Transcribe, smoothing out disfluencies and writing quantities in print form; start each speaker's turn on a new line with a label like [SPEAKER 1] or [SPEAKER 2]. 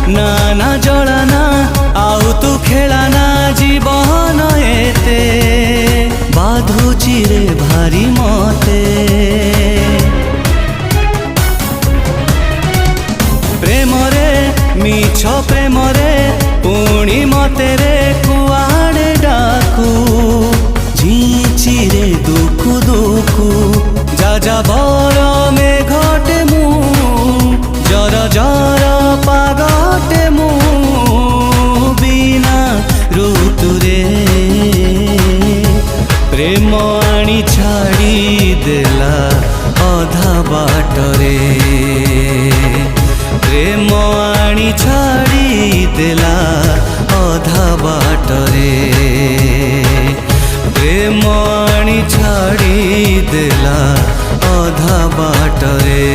[SPEAKER 1] ना जलाना आउ तू खेलाना जीवन एते बाधुची रे भारी मते प्रेम रे मिछ प्रेम रे पुणी मते रे कुआड़े डाकू झीची रे दुखु दुखु जा बर मेघटे मु जर जर पागटे मु बिना ऋतुरे प्रेम आनी छाड़ी देला अधा बाटरे प्रेम आनी छाड़ी देला अधा बाटरे प्रेम आनी छाड़ी देला अधा बाटरे।